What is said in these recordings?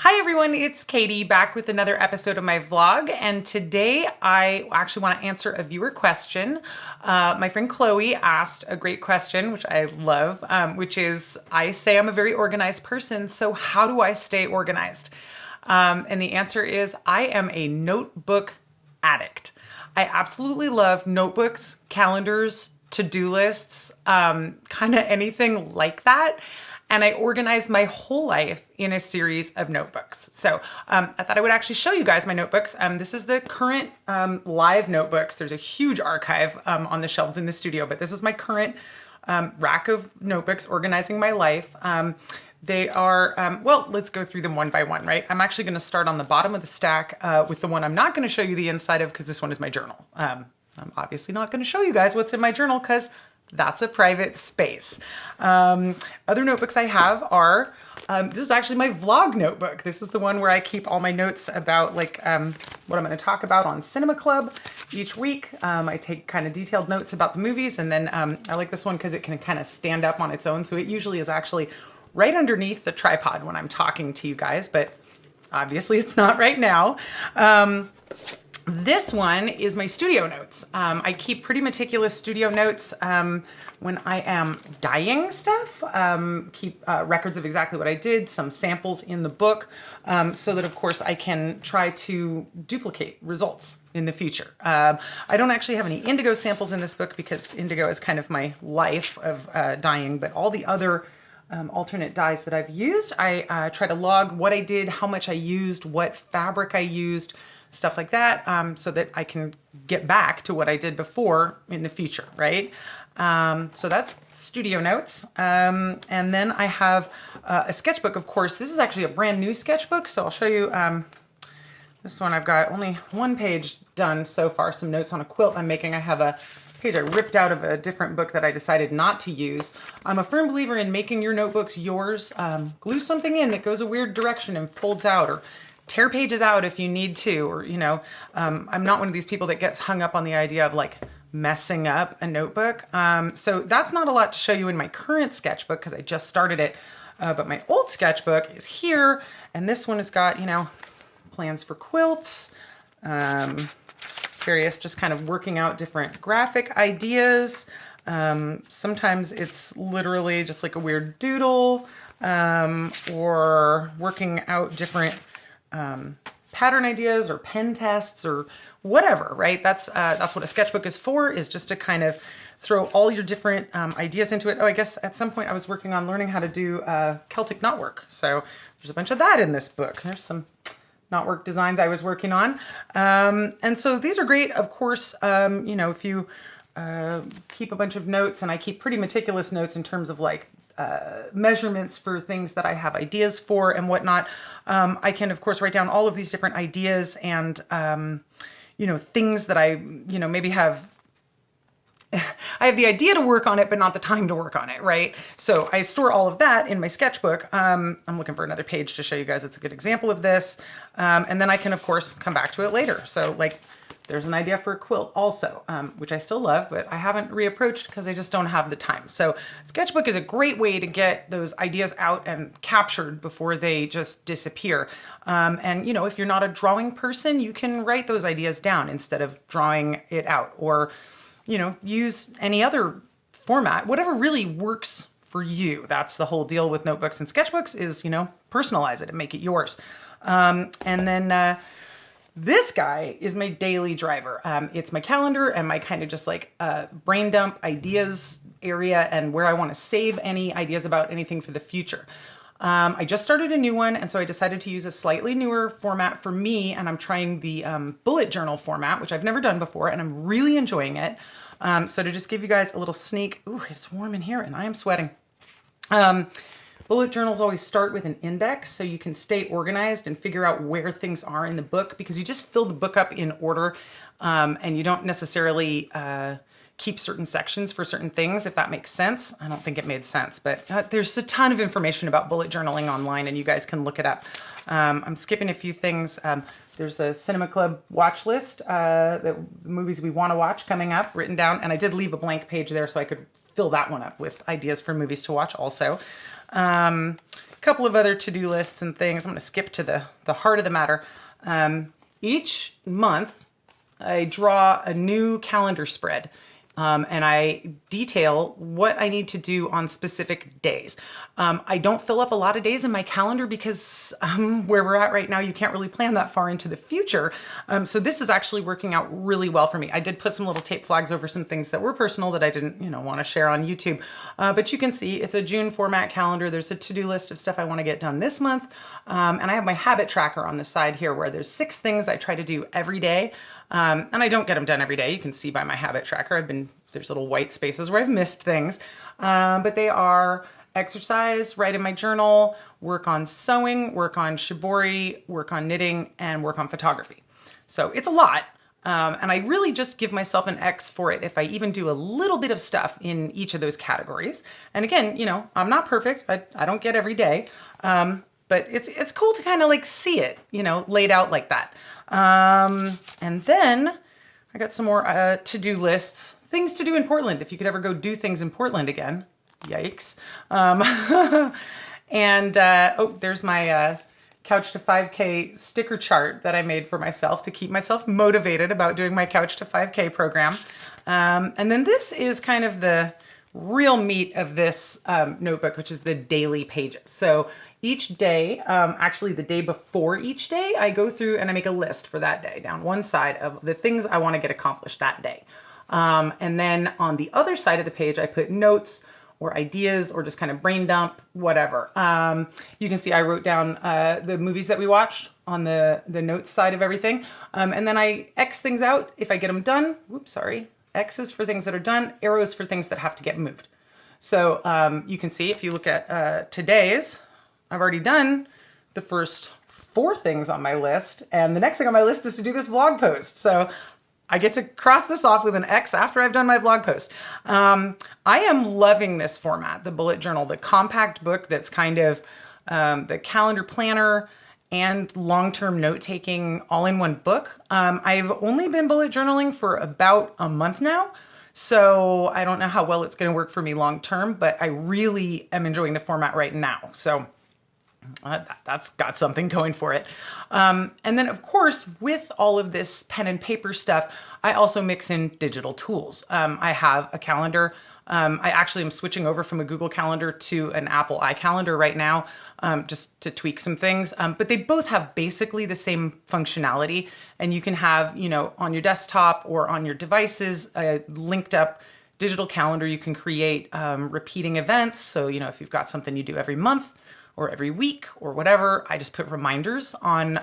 Hi everyone, it's Katie back with another episode of my vlog, and today I actually want to answer a viewer question. My friend Chloe asked a great question, which I love, which is, I say I'm a very organized person, so how do I stay organized? And the answer is, I am a notebook addict. I absolutely love notebooks, calendars, to-do lists, kind of anything like that. And I organized my whole life in a series of notebooks. So I thought I would actually show you guys my notebooks. This is the current live notebooks. There's a huge archive on the shelves in the studio, but this is my current rack of notebooks organizing my life. They are, well, let's go through them one by one, right? I'm actually gonna start on the bottom of the stack with the one I'm not gonna show you the inside of because this one is my journal. I'm obviously not gonna show you guys what's in my journal because that's a private space. Other notebooks I have are, this is actually my vlog notebook. This is the one where I keep all my notes about like what I'm gonna talk about on Cinema Club each week. I take kind of detailed notes about the movies, and then I like this one because it can kind of stand up on its own. So it usually is actually right underneath the tripod when I'm talking to you guys, but obviously it's not right now. This one is my studio notes. I keep pretty meticulous studio notes when I am dyeing stuff. Keep records of exactly what I did, some samples in the book, so that of course I can try to duplicate results in the future. I don't actually have any indigo samples in this book because indigo is kind of my life of dyeing, but all the other alternate dyes that I've used, I try to log what I did, how much I used, what fabric I used, stuff like that, so that I can get back to what I did before in the future, right? So that's studio notes. And then I have a sketchbook, of course. This is actually a brand new sketchbook, so I'll show you this one. I've got only one page done so far, some notes on a quilt I'm making. I have a page I ripped out of a different book that I decided not to use. I'm a firm believer in making your notebooks yours. Glue something in that goes a weird direction and folds out, or tear pages out if you need to, or, you know, I'm not one of these people that gets hung up on the idea of like messing up a notebook. So that's not a lot to show you in my current sketchbook because I just started it. But my old sketchbook is here, and this one has got, you know, plans for quilts, various just kind of working out different graphic ideas. Sometimes it's literally just like a weird doodle, or working out different pattern ideas or pen tests or whatever, right? That's what a sketchbook is for, is just to kind of throw all your different ideas into it. Oh, I guess at some point I was working on learning how to do Celtic knotwork. So there's a bunch of that in this book. There's some knotwork designs I was working on. And so these are great, of course, you know, if you keep a bunch of notes, and I keep pretty meticulous notes in terms of like measurements for things that I have ideas for and whatnot. I can, of course, write down all of these different ideas and, you know, things that I, you know, maybe have, I have the idea to work on it, but not the time to work on it, right? So I store all of that in my sketchbook. I'm looking for another page to show you guys. It's a good example of this. And then I can, of course, come back to it later. So like, there's an idea for a quilt also, which I still love, but I haven't reapproached because I just don't have the time. So sketchbook is a great way to get those ideas out and captured before they just disappear. And you know, if you're not a drawing person, you can write those ideas down instead of drawing it out, or, you know, use any other format, whatever really works for you. That's the whole deal with notebooks and sketchbooks, is, you know, personalize it and make it yours. And then, this guy is my daily driver. It's my calendar and my kind of just like brain dump ideas area, and where I want to save any ideas about anything for the future. I just started a new one, and so I decided to use a slightly newer format for me, and I'm trying the bullet journal format, which I've never done before, and I'm really enjoying it. So to just give you guys a little sneak, ooh, it's warm in here and I am sweating. Bullet journals always start with an index, so you can stay organized and figure out where things are in the book, because you just fill the book up in order, and you don't necessarily keep certain sections for certain things, if that makes sense. I don't think it made sense, but there's a ton of information about bullet journaling online, and you guys can look it up. I'm skipping a few things. There's a Cinema Club watch list, the movies we want to watch coming up, written down, and I did leave a blank page there so I could fill that one up with ideas for movies to watch also. couple of other to-do lists and things. I'm going to skip to the heart of the matter. Each month, I draw a new calendar spread. And I detail what I need to do on specific days. I don't fill up a lot of days in my calendar because where we're at right now, you can't really plan that far into the future. So this is actually working out really well for me. I did put some little tape flags over some things that were personal that I didn't, want to share on YouTube. But you can see it's a June format calendar. There's a to-do list of stuff I want to get done this month. And I have my habit tracker on the side here where there's 6 things I try to do every day. And I don't get them done every day. You can see by my habit tracker, there's little white spaces where I've missed things. But they are exercise, write in my journal, work on sewing, work on shibori, work on knitting, and work on photography. So it's a lot. And I really just give myself an X for it if I even do a little bit of stuff in each of those categories. And again, I'm not perfect. I don't get every day. But it's cool to kind of like see it, laid out like that. And then I got some more to-do lists, things to do in Portland. If you could ever go do things in Portland again, yikes. And there's my Couch to 5K sticker chart that I made for myself to keep myself motivated about doing my Couch to 5K program. And then this is kind of the real meat of this notebook, which is the daily pages. So each day, actually the day before each day, I go through and I make a list for that day down one side of the things I want to get accomplished that day. And then on the other side of the page, I put notes or ideas or just kind of brain dump, whatever. You can see I wrote down the movies that we watched on the notes side of everything. And then I X things out if I get them done. Whoops, sorry. X's for things that are done, arrows for things that have to get moved. So you can see if you look at today's, I've already done the first 4 things on my list. And the next thing on my list is to do this vlog post. So I get to cross this off with an X after I've done my vlog post. I am loving this format, the bullet journal, the compact book that's kind of the calendar planner and long-term note-taking all in one book. I've only been bullet journaling for about a month now, so I don't know how well it's gonna work for me long-term, but I really am enjoying the format right now. So that's got something going for it. And then of course, with all of this pen and paper stuff, I also mix in digital tools. I have a calendar. I actually am switching over from a Google Calendar to an Apple iCalendar right now, just to tweak some things. But they both have basically the same functionality, and you can have, on your desktop or on your devices, a linked up digital calendar. You can create repeating events. So, if you've got something you do every month or every week or whatever, I just put reminders on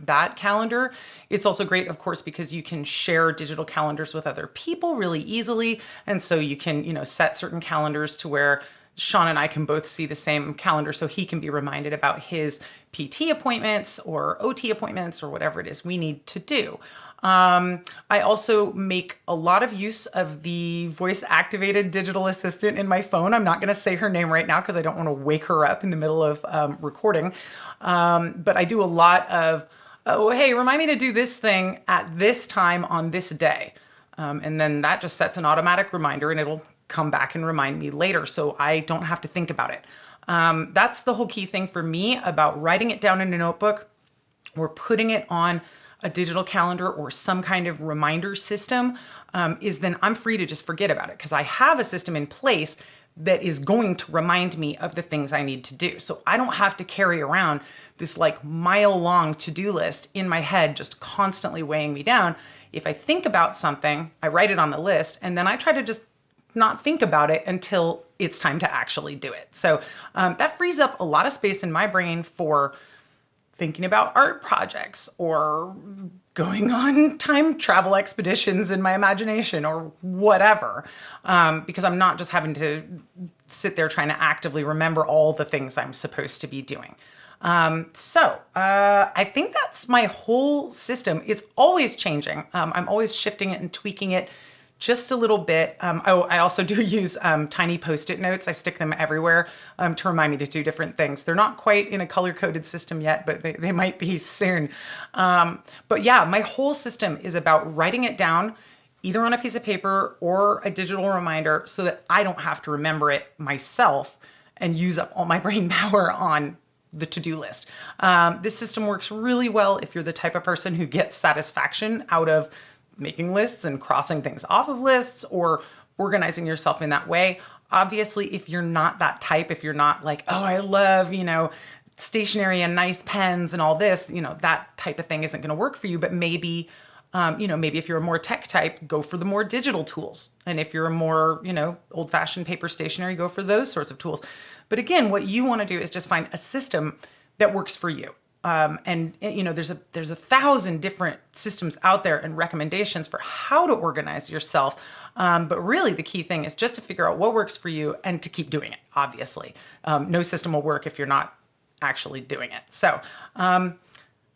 that calendar. It's also great, of course, because you can share digital calendars with other people really easily. And so you can, set certain calendars to where Sean and I can both see the same calendar so he can be reminded about his PT appointments or OT appointments or whatever it is we need to do. I also make a lot of use of the voice-activated digital assistant in my phone. I'm not going to say her name right now because I don't want to wake her up in the middle of recording. But I do a lot of, oh, hey, remind me to do this thing at this time on this day. And then that just sets an automatic reminder and it'll come back and remind me later so I don't have to think about it. That's the whole key thing for me about writing it down in a notebook or putting it on a digital calendar or some kind of reminder system, is then I'm free to just forget about it because I have a system in place that is going to remind me of the things I need to do. So I don't have to carry around this like mile-long to-do list in my head just constantly weighing me down. If I think about something, I write it on the list, and then I try to just not think about it until it's time to actually do it. So that frees up a lot of space in my brain for thinking about art projects or going on time travel expeditions in my imagination or whatever, because I'm not just having to sit there trying to actively remember all the things I'm supposed to be doing. So I think that's my whole system. It's always changing. I'm always shifting it and tweaking it just a little bit. I also do use tiny Post-it notes. I stick them everywhere to remind me to do different things. They're not quite in a color-coded system yet, but they might be soon. But yeah, my whole system is about writing it down either on a piece of paper or a digital reminder so that I don't have to remember it myself and use up all my brain power on the to-do list. This system works really well if you're the type of person who gets satisfaction out of making lists and crossing things off of lists or organizing yourself in that way. Obviously, if you're not that type, if you're not like, oh, I love, stationery and nice pens and all this, that type of thing isn't going to work for you. But maybe, maybe if you're a more tech type, go for the more digital tools. And if you're a more, old-fashioned paper stationery, go for those sorts of tools. But again, what you want to do is just find a system that works for you. There's 1,000 different systems out there and recommendations for how to organize yourself. But really the key thing is just to figure out what works for you and to keep doing it, obviously. No system will work if you're not actually doing it. So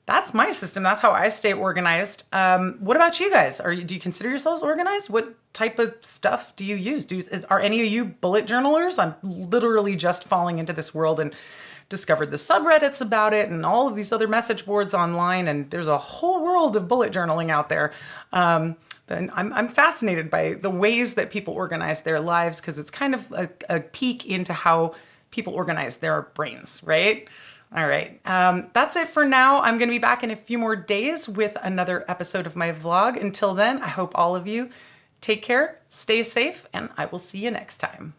that's my system. That's how I stay organized. What about you guys? Do you consider yourselves organized? What type of stuff do you use? Are any of you bullet journalers? I'm literally just falling into this world and discovered the subreddits about it and all of these other message boards online, and there's a whole world of bullet journaling out there. And I'm fascinated by the ways that people organize their lives because it's kind of a peek into how people organize their brains, right? All right, that's it for now. I'm going to be back in a few more days with another episode of my vlog. Until then, I hope all of you take care, stay safe, and I will see you next time.